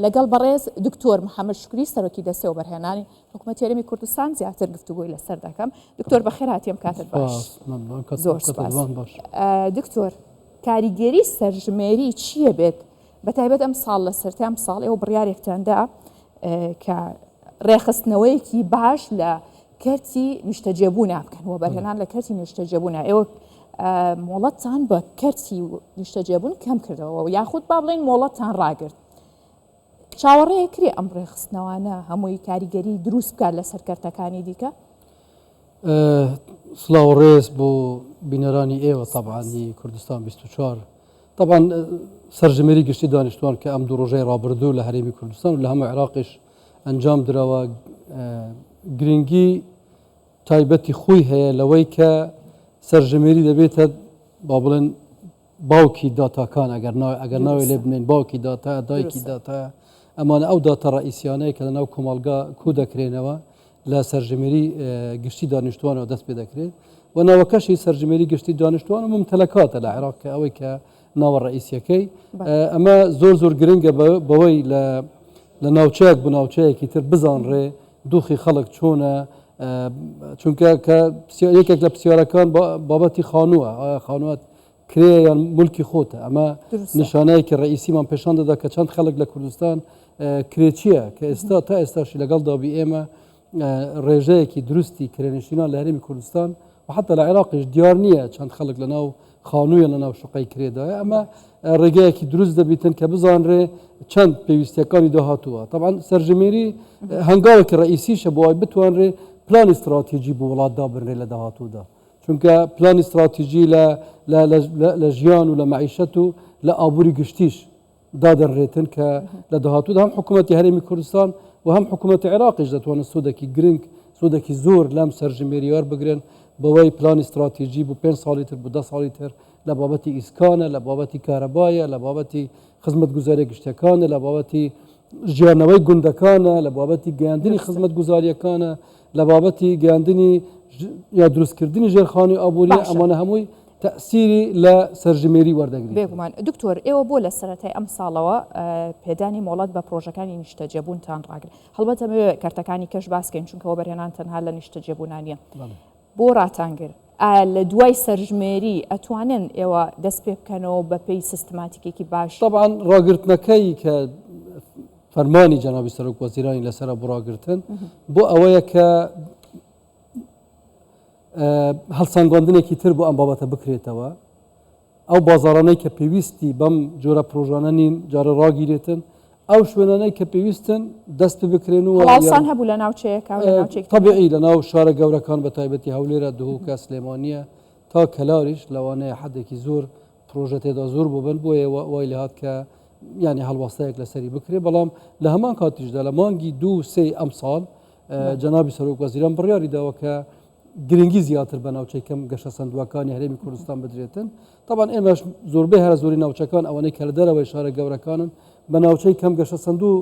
لەگەڵ بەڕێز دکتۆر محەممەد شکری سەرۆکی دەستەوە بەرهێنانی حکوومەتی هەرێمی کوردستان زیاتر گفتوگۆی لەسەر دەکەم. دکتۆر بەخێر هاتیەم کاتت باش. زۆر سپاس. دکتۆر کاریگەری سەرژمێری چییە بێت بە تایبەت ئەم ساڵ لە سەرەتای ئەم ساڵ ئێوە بڕیارێکتاندا کە ڕێخستنەوەیەکی باش لە کەرتی نیشتەجێبوون بکەن و بەرهێنان لە کەرتی نیشتەجێبوون. ئێوە مۆڵەتتان بە کەرتی نیشتەجێبوون کەم کردەوە یاخود با بڵێن مۆڵەتتان ڕاگرت. چاوەڕێیە کرێ ئەم ڕێخستنەوانە هەمووی کاریگەری دروست بکات لە سەرکەرتەکانی دیکە؟ سڵاو ڕێز بۆ بینەرانی ئێوە تەبعانی کوردستان 24 طبعا سەرژمێری گشتی دانیشتوان کە ئەم دوو ڕۆژەی ڕابردوو لە هەرێمی کوردستان و لە هەموو عێراقیش ئەنجام درەوە گرنگی تایبەتی خۆی هەیە لەوەی کە سەرژمێری دەبێتە با بڵێن باوکی داتاکان ئەگەر ناوێ لێ بنێن باوکی داتا دایکی داتا ئەمانە ئەو داتا ڕئیسیانەیە کە لەناو کۆمەڵگا کو دەکرێنەوە لە سەرژمێری گشتی دانیشتوانەوە دەست پێ دەکرێت و ناوەکەشی سەرژمێری گشتی دانیشتوان و ممتلەکاتە لە عێراق کە ئەوەی کە ناوە ڕئیسیەکەی ئەمە زۆر گرنگە بەوەی لە ناوچەیەک بۆ ناوچەیەکی تر بزانڕێ دۆخی خەڵک چۆنە چونکە کە یەکێک لە پرسیارەکان بابەتی خانووە ئایا خانوات کرێ یان مولکی خۆتە ئەمە نیشانەیەکی ڕئیسیمان پێشان دەدا کە چەند خەڵک لە کوردستان کرێچیە کە ئێستا تا ئێستاشی لەگەڵ دابی ئێمە ڕێژەیەکی دروستی کرێنشینان لە هەرێمی کوردستان و حتا لە عێراقیش دیار نییە چەند خەڵک لەناو خانوویە لەناو شوقەی کرێدایە ئەمە ڕێگەیەکی دروست دەبیتن کە بزانڕێ چەند پێویستیەکانی داهاتووە. طبعا سەرژمێری هەنگاوێکی ڕئیسیشە بۆ ئەوەی بتوانرێ پلانی استراتیژی بۆ وڵات دابنرێ لە داهاتوودا چونکە پلانی استراتیژی لە ژیان و لە معیشەت و لە ئابووری گشتیش دادەنرێتن کە لە داهاتوودا هەم حکوومەتی هەرێمی کوردستان و هەم حکوومەتی عێراقیش دەتوانن سوودێکی گرنگ سوودێکی زۆر لەم سەرژمێری وەر بگرن بەوەی پلانی استراتیژی بۆ 5 ساڵی تر بۆ 10 ساڵی تر لە بابەتی ئیسکانە لە بابەتی کارەبایە لە بابەتی خزمەتگوزاریە گشتەکانە لە بابەتی ژیانەوەی گوندەکانە لە بابەتی گەیاندنی خزمەتگوزاریەکانە لە بابەتی گەیاندنی یا دروستکردنی ژێرخانی ئابووری ئەمانە هەمووی تەسیری لە سەرژمێری وەردەگرێت. بێگومان دکتۆر ئێوە بۆ لە سەرەتای ئەم ساڵەوە پێدانی مۆڵەت بە پرۆژەکانی نیشتەجێبوونتان ڕاگرن هەڵبەتە کارتەکانی کەش باسکەین چونکەوە بەرهێنان تەنها لە نیشتەجێبوونانیە بۆ ڕاتانگر لە دوای سەرژمێری ئەتوانن ئێوە دەست پێ بکەنەوە بە پێی سیستماتیکێکی باش. طبعا ڕاگرتنەکەی کە فەرمانی جەنابی سەرۆک وەزیرانی لەسەر بڕاگرتن بۆ ئەوەیە کە هەڵسەنگاندنێکی تر بۆ ئەم بابەتە بکرێتەوە ئەو بازاڕانەی کە پێویستی بەم جۆرە پرۆژانە نین جارە ڕاگیرێتن ئەو شوێنانەی کە پێویستن دەست پێ بکرێن و هەڵسان هەبوو لە ناوچەیەک طبیعی لە ناو شارە گەورەکان بە تایبەتی هەولێرە دهۆکە سلێمانیە تا کەلاریش لەوانەیە حدێکی زۆر پرۆژە تێدا زۆر بووبن بۆیە وای لە هات کە ینی هەڵواستەیەک لەسەری بکرێ بەڵام لە هەمان کاتیشدا لە مانگی 2-3 ئەم ساڵ جەنابی سەرۆک وەزیران بڕیاری داوە کە گرنگی زیاتر بە ناوچەی کەم گەشە سندوەکانی هەرێمی کوردستان بدرێتن. طبعا ئێمەش زۆربەی هەرە زۆری ناوچەکان ئەوانەی کە لە دەرەوەی شارە گەورەکانن بە ناوچەی کەم گەشە سندوو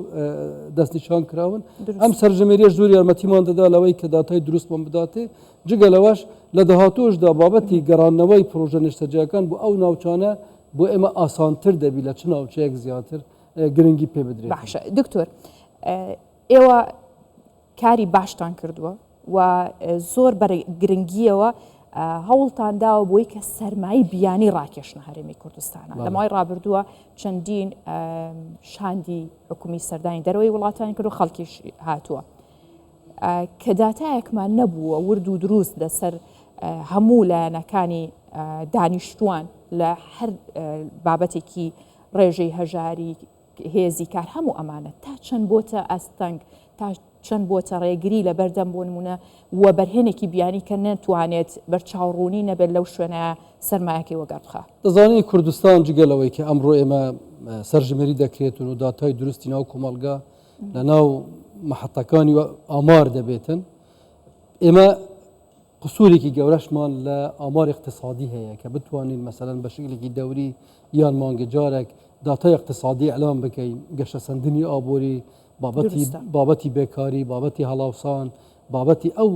دەستنیشان کراون ئەم سەرژمێریە زۆر یارمەتیمان دەدا لەوەی کە داتای دروستمان بداتێ جگە لەوەش لە داهاتووشدا بابەتی گەڕانەوەی پرۆژە نیشتەجێیەکان بۆ ئەو ناوچانە بۆ ئێمە ئاسانتر دەبی لە چ ناوچەیەک زیاتر گرنگی پێ بدرێت. باشە دکتۆر ئێوە کاری باشتان کردووە و زۆر گرنگیەوە هەوڵتان داوە بۆی کە سەرمایی بیانی ڕاکێشنە هەرێمی کوردستانە لە مای ڕابردووە چەندین شاندی حکومی سەردانی دەرەوەی وڵاتانی کرد و خەڵکیش هاتووە کە داتایەکمان نەبووە ورد و دروست لەسەر هەموو لایەنەکانی دانیشتوان لە هەر بابەتێکی ڕێژەی هەژاری هێزی کار هەموو ئەمانە تا چەند بۆتە ئەستەنگ تا چەند بۆتە ڕێگری لە بەردەم بۆ نمونە وە بەرهێنێکی بیانی کە نەتوانێت بەرچاوڕوونی نەبێت لەو شوێنە سەرمایەکەی وەگەڕخە. دەزانانی کوردستان جگەلەوەی کە ئەمڕۆ ئێمە سەرژمێری دەکرێتن و داتای دروستی ناو کۆمەڵگا لە ناو مەحەتەکانی ئامار دەبێتن ئێمە قسوورێکی گەورەشمان لە ئامار اقتصادی هەیە کە بتوانین مەسەلەن بە شکلێکی دەوری یان مانگە جارێک داتای اقتصادی ئەلان بکەین گەشە سەندنی ئابووری بابەتی بێکاری بابەتی هەڵاوسان بابەتی ئەو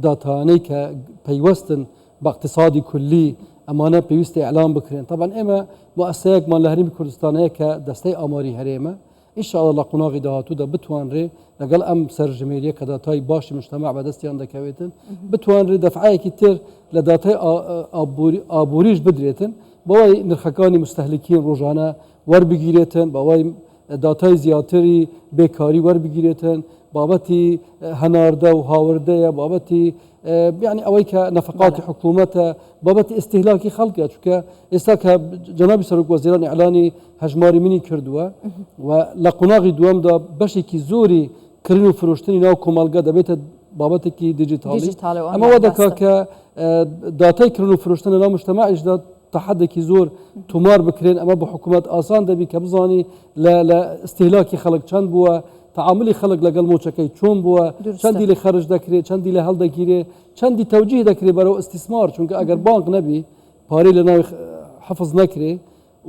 داتانەی کە پەیوەستن بە اقتصادی کولی ئەمانە پێویستی ئەلان بکرێن. طبعا ئێمە مؤسسەیەکمان لە هەرێمی کوردستان هەیە کە دەستەی ئاماری هەرێمە ئیشاءالله لە قوناغی داهاتوودا بتوانرێ لەگەڵ ئەم سەرژمێریە کە داتای باشی مجتەمع بەدەستیان دەکەوێتن بتوانرێ دەفعایەکی تر لە داتای ئابووریش بدرێتن بەوەی نرخەکانی مستەهلکین ڕۆژانە وەربگیرێتن بەوەی داتای زیاتری بێکاری وەربگیرێتن بابەتی هەناردە و هاوردەیە بابەتی يعني ئەوەی کە نەفقاتی حکوومەتە بابەتی ئستیهلاکی خەڵکە چونکە ئێستا کە جەنابی سەرۆک وەزیران ئیعلانی هەژماری منی کردووە و لە قوناغی دووەمدا بەشێکی زۆری کردن و فرۆشتنی ناو کۆمەلگا دەبێتە بابەتێکی دیجیتالی ئەمە وا دەکا کە داتای کردن و فرۆشتنە ناو مجتەمعیشدا تحدێکی زۆر تومار بکرێن ئەمە بە حکوومەت ئاسان دەبی کە بزانی لە ئستیهلاکی خەڵک چەند بووە تعاملی خەڵک لەگەڵ مۆچەکەی چۆن بووە چەندی لێ خەرج دەکرێت چەندی لە هەڵدەگیرێ چەندی تەوجیه دەکرێت بەرەو ئیستیسمار چونکە ئەگەر بانک نەبی پارەی لە ناوی حەفظ نەکرێ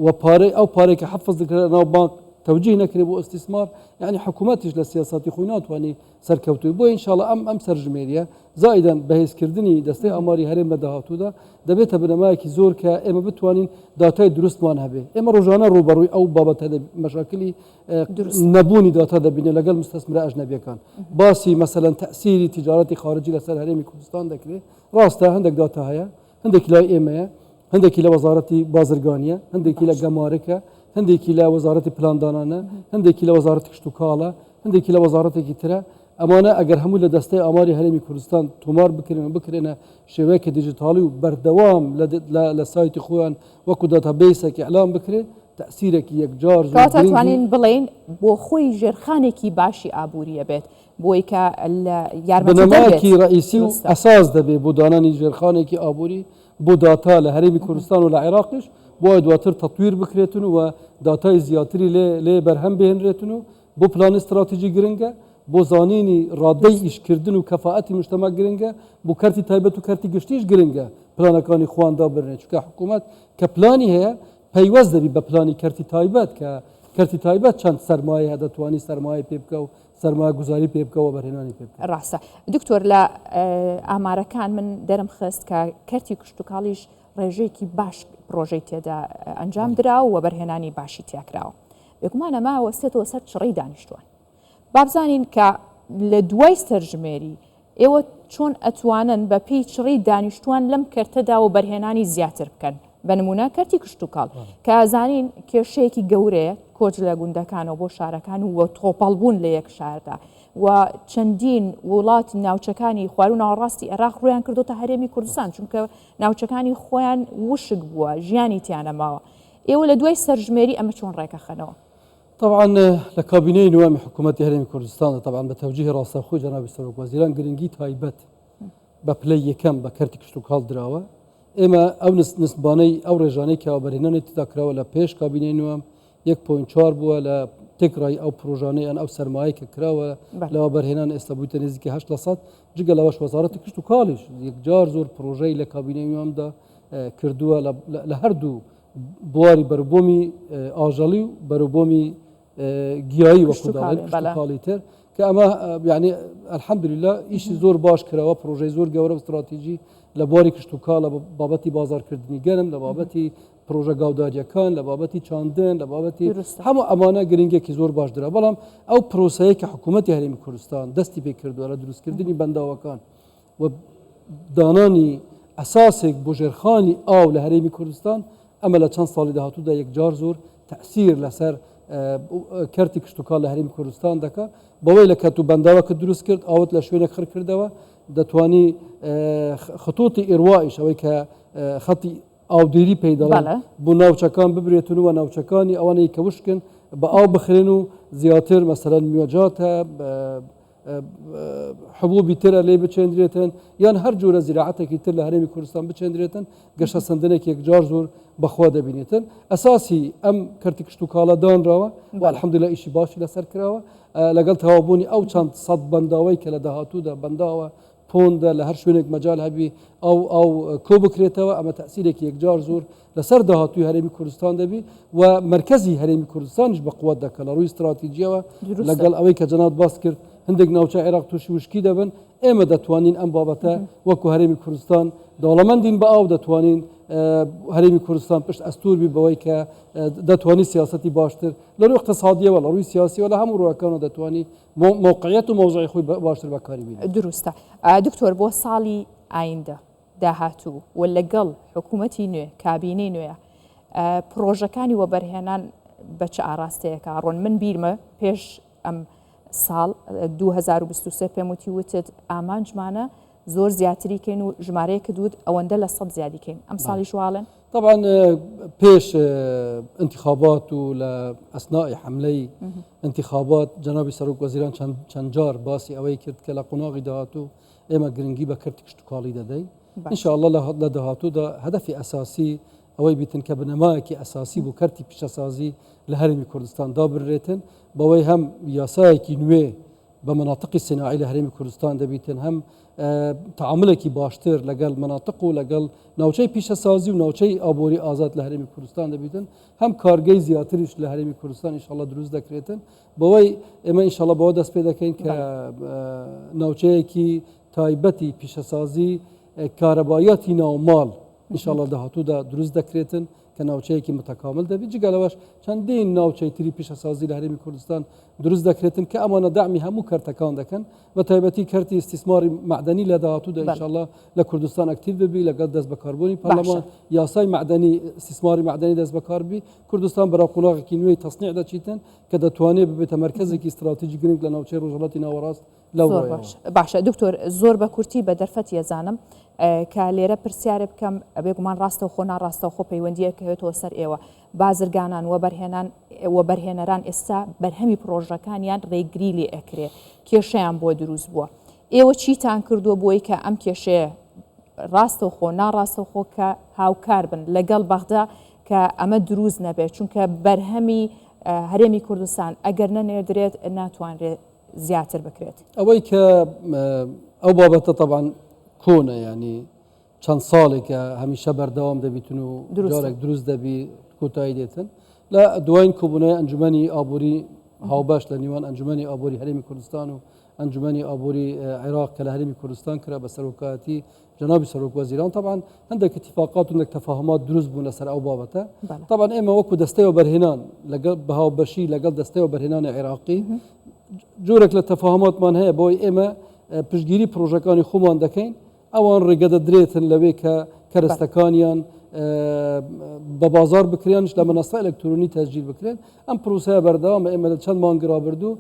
و پارەی ئەو پارەی کە حەفظ دەکرێت ناو بانک تەوجیه نەکرێت بۆ ئیستیسمار یعنی حکوومەتیش لە سیاسەتی خۆی ناتوانێ سەرکەوتوی بۆ ئینشاءالله ئەم سەرژمێریە زائیدەن بەهێزکردنی دەستەی ئاماری هەرێم لە داهاتوودا دەبێتە بنەمایەکی زۆر کە ئێمە بتوانین داتای دروستمان هەبێ ئێمە ڕۆژانە ڕوبەڕووی ئەو بابەتە مەشاکلی نەبوونی داتا دەبینێ لەگەڵ مستەسمرە ئەژنەبیەکان باسی مەسەلەن تەسیری تیجارەتی خارجی لەسەر هەرێمی کوردستان دەکرێت ڕاستە هەندێک داتا هەیە هەندێکی لای ئێمەیە هەندێکی لە وەزارەتی بازرگانیە هەندێکی لە گەمارکە هەندێکی لە وەزارەتی پلاندانانە هەندێکی لە وەزارەتی کشت و کاڵە هەندێکی لە وەزارەتێکی ترە ئەمانە ئەگەر هەموو لە دەستەی ئاماری هەرێمی کوردستان تۆمار بکرێنە شێوەیەکی دیجیتالی و بەردەوام لە سایتی خۆیان وەکو داتابیسێکی ئەعلام بکرێت تەسیرێکی یەکجار توانین بڵێن بۆ خۆی ژێرخانێکی باشی ئابووریە بێت بۆی کە بنەمایەکی ڕئیسی و ئەساس دەبێت بۆ دانانی ژێرخانێکی ئابووری بۆ داتا لە هەرێمی کوردستان و لە عێراقیش بۆ دواتر تەطویر بکرێتن و داتای زیاتری لێ بەرهەم بهێنرێتن و بۆ پلان استراتیژی گرنگە بۆ زانینی ڕادەی ئیشکردن و کەفاەتی مجتەمە گرنگە بۆ کارتی تایبەت و کارتی گشتیش گرنگە پلانەکانی خواندا برنێت چونکە حکوومەت کە پلانی هەیە پەیوەست دەبی بە پلانی کارتی تایبەت کە کارتی تایبەت چەند سەرمایە هەیە دەتوانی سەرمایە پێ بکە و سەرمایە گوزاری پێ بکەوە بەرهێنانی پێ بکە ڕاستە دکتۆر لە ئامارەکان من دەرم خست کە کارتی کشت و کاڵیش ڕێژەیەکی باش پرۆژەی تێدا ئەنجام دراوە و بەرهێنانی باشی تیاکراوە بێگومانە ماوە سێتەوە سەر چڕی دانیشتوان بابزانین کە لە دوای سەرژمێری ئێوە چۆن ئەتوانن بە پێی چڕی دانیشتوان لەم کەرتەدا و بەرهێنانی زیاتر بکەن بە نمونە کەرتی کشت و کاڵ کە ئازانین کێشەیەکی گەورەیە کۆچ لە گوندەکانەوە بۆ شارەکان و تۆپەڵبوون لە یەک شاردا و چەندین وڵات ناوچەکانی خواروو ناوەڕاستی عێراق ڕویان کردوتە هەرێمی کوردستان چونکە ناوچەکانی خۆیان وشک بووە ژیانی تیانەماوە ئێوە لە دوای سەرژمێری ئەمە چۆن ڕێکەخەنەوە طبعا لە کابینەی نوێمی حکوومەتی هەرێمی کوردستان طبعا بە تەوجیه ڕاستەخۆی جەنابی سەرۆک وەزیران گرنگی تایبەت بە پلەی یەکەم بە کەرتی کشت و کاڵ درراوە ئێمە ئەو نسبانەی ئەو ڕێژانەی کە بەرهێنانی تدا کراوە لە پێش کابینەی نوێم 1.4 بووە لە تێکڕای ئەو پرۆژانەی ئەو سەرمایە کە کراوە لەوە بەرهێنان ئێستا بوویتە نزیکی 800 جگە لەوەش وەزارەتی کشت و کاڵیش یەکجار زۆر پرۆژەی لە کابینەی نوێمدا کردووە لە هەردوو بواری بەربۆمی ئاژەڵی و بەرەبۆمی گیایی وەکوڵی تر کە ئەمە یعنی الحەمدلله ئیشی زۆر باش کراوە پرۆژەی زۆر گەورە و استراتیژی لە بواری کشت و کاڵ لە بابەتی بازارکردنی گەرم لە بابەتی پرۆژە گاوداریەکان لە بابەتی چاندن لە بابەتی هەموو ئەمانە گرنگێکی زۆر باش درا بەڵام ئەو پرۆسەیە کە حکوومەتی هەرێمی کوردستان دەستی پێ کردووە لە دروستکردنی بەنداوەکان و دانانی ئەساسێک بۆ ژێرخانی ئاو لە هەرێمی کوردستان ئەمە لە چەند ساڵی داهاتوودا یەکجار زۆر تەسیر لەسەر کەرتی کشت و کاڵ لە هەرێمی کوردستان دەکات بەوەی لە کەت و بەنداوە کە دروست کرد ئاوت لە شوێنێک خڕ کردەوە دەتوانی خطوتی ئێروایش ئەوەی کە خەتی ئاودێری پێداڵێن بۆ ناوچەکان ببرێتن و ناوچەکانی ئەوانەی کە وشکن بە ئاو بخرێن و زیاتر مەسەلەن میوەجاتە حبوبی ترە لێ بچێندرێتن یان هەر جۆرە زیراعەتێکی تر لە هەرێمی کوردستان بچێندرێتن گەشە سندنێک یەکجار زۆر بەخوا دەبینێتن ئەساسی ئەم کەرتی کشت و کاڵە دانراوە و الحەمدولله ئیشی باشی لەسەر کراوە لەگەڵ تەوابوونی ئەو چەند سەد بەنداوەی کە لە داهاتوودا بەنداوە پۆندە لە هەر شوێنێک مەجال هەبی ئەو کۆ بکرێتەوە ئەمە تەسیرێکی یەکجار زۆر لەسەر داهاتووی هەرێمی کوردستان دەبی و مرکزی هەرێمی کوردستانیش بە قووەت دەکە لە ڕووی استراتیژیەوە لەگەڵ ئەوەی کە جەناب باس کرد هەندێک ناوچە عێراق تووشی وشکی دەبن ئێمە دەتوانین ئەم بابەتە وەکو هەرێمی کوردستان دەوڵەمەندین بە ئاو دەتوانین هەرێمی کوردستان پشت ئەستور بی بەوەی کە دەتوانانی سیاسەتی باشتر لە ڕووی اقتصادیەوە لە ڕووی سیاسیەوە لە هەموو ڕووەکانەوە دەتوانی موقعیت و مۆزوعی خۆی باشتر بەکاری بینێت. دروستە دکتۆر بۆ ساڵی ئایندە داهاتوو و لەگەڵ حکوومەتی نوێ کابینەی نوێە پرۆژەکانی وەبەرهێنان بە چه ئاراستەیەکە ڕۆن من بیرمە پێش ئەم ساڵ 2023 پێم وتی وتت ئامانجمانە زۆر زیاتریکەین و ژمارەیە کردوت ئەوەندە لە 100 زیادیکەین ئەم ساڵی شواڵن طبعا پێش انتخابات و لە ئەسنای حملەی انتخابات جنابی سەرۆک وەزیران چەند جار باسی ئەوەی کرد کە لە قۆناغی داهاتوو ئێمە گرنگی بە کردی کشتتوکاڵی دەدەین ئینشاءالله لە داهاتوودا هەدەفی ئەساسی ئەوەی بیتن کە بنەمایەکی ئەساسی بوو کەرتی پیشەسازی لە هەرێمی کوردستان دابڕێتن بەوەی هەم یاسایەکی نوێ بە مناطقی سناعی لە هەرێمی کوردستان دەبیتن هەم تعاملێکی باشتر لەگەڵ مناطق و لەگەڵ ناوچەی پیشەسازی و ناوچەی ئابووری ئازاد لە هەرێمی کوردستان دەبیتن هەم کارگەی زیاتریش لە هەرێمی کوردستان ئینشاءالله دروست دەکرێتن بەوەی ئێمە ئینشاءالله بەوە دەست پێ دەکەین کە ناوچەیەکی تایبەتی پیشەسازی کارەبایەتی ناوماڵ ئینشاءالله داهاتوودا دروست دەکرێتن کە ناوچەیەکی متەکامل دەبێت جگەلەوەش چەندین ناوچەی تری پیشەسازی لە هەرێمی کوردستان دروست دەکرێتن کە ئەمانە دامی هەموو کەرتەکان دەکەن بە تایبەتی کەرتی استیسماری معدنی لە داهاتوودا ئینشاءالله لە کوردستان ئەکتیو ببی لەگەڵ دەست بەکاربوونی پەرلەمان یاسای معدنی استیسماری معدنی دەست بەکاربی کوردستان بەراو قۆناغێکی نوێی تەصنیع دەچیتن کە دەتوانێت ببێتە مەرکەزێکی استراتیژی گرنگ لە ناوچەی ڕۆژهەڵاتی ناوەڕاست لەو باشە دکتۆر زۆر بە کورتی بە دەرفەتی ئەزانم کە لێرە پرسیارە بکەم بێگومان ڕاستە و خۆ ناڕاستە و خۆ پەیوەندیە کە هێتەوە سەر ئێوە بازرگانان وەبەرهێنەران ئێستا بەرهەمی پرۆژەکانیان ڕێگری لێ ئەکرێ کێشەیان بۆ دروست بووە ئێوە چیتان کردووە بۆی کە ئەم کێشەیە ڕاستە و خۆ ناڕاستە و خۆ کە هاوکار بن لەگەڵ بەغدا کە ئەمە دروست نەبێت چونکە بەرهەمی هەرێمی کوردستان ئەگەر نەنێردرێت ناتوانرێت زیاتر بکرێت ئەوەی کە ئەو بابەتە طبعاً کۆنە ینی چەند ساڵێکە هەمیشە بەردەوام دەبیتن و جارێک دروست دەبی کۆتایی دێتن لە دوایین کۆبوونەوەی ئەنجومەنی ئابووری هاوبەش لە نیوان ئەنجومەنی ئابووری هەرێمی کوردستان و ئەنجومەنی ئابووری عێراق کە لە هەرێمی کوردستان کرا بە سەرۆکایەتی جنابی سەرۆک وەزیران طبعاً هەندێک اتفاقات و هەندێک تەفاهمات دروست بوون لەسەر ئەو بابەتە طبعاً ئێمە وەکو دەستەی وەبەرهێنان لەگەڵ بە هاوبەشی لەگەڵ دەستەی وەبەرهێنانی عێراقی جۆرێک لە تەفاهماتمان هەیە بۆی ئێمە پشتگیری پرۆژەکانی خۆمان دەکەین ئەوان ڕێگە دەدرێتن لەوێ کە کەرەستەکانیان بە بازار بکرێنش لە مەنەسە ئەلکترۆنی تەسجیل بکرێن ئەم پرۆسەیە بەردەوامە ئێمە لە چەند مانگ ڕابردوو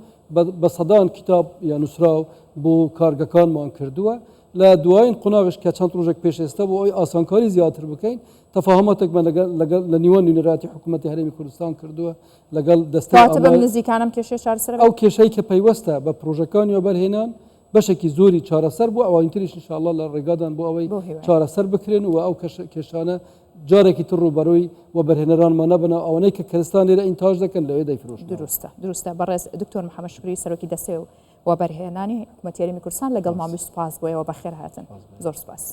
بە سەدان کتاب یان نووسراو بۆ کارگەکانمان کردووە لە دوایین قۆناغش کە چەند ڕۆژێک پێش ئێستا بۆ ئەوی ئاسانکاری زیاتر بکەین تەفاهماتێکمان لەگەڵ لە نیوان نوێنەراتی حکوومەتی هەرێمی کوردستان کردووە لەگەڵ دەستەی نزیکانم کێشەی چارەسەر ئەو کێشەی کە پەیوەستە بە پرۆژەکانی وەبەرهێنان بەشێکی زۆری چارەسەر بوو ئەوانتریش انشاءالله لە ڕێگادان بۆ ئەوەی چارەسەر بکرێن و ئەو کێشانە جارێکی تر ڕوبەرۆی وەبەرهێنەرانمان نەبنە ئەوانەی کە کردستان لێرە ئینتاژ دەکەن لەوێ دەیفرۆشن. دروستە بەڕێز دکتۆر محەممەد شکری سەرۆکی دەستێ و وەبەرهێنانی حکوومەتی هەرێمی کوردستان لەگەڵ مامی سوپاس بۆ ئێوە بەخێر هاتن زۆر سوپاس.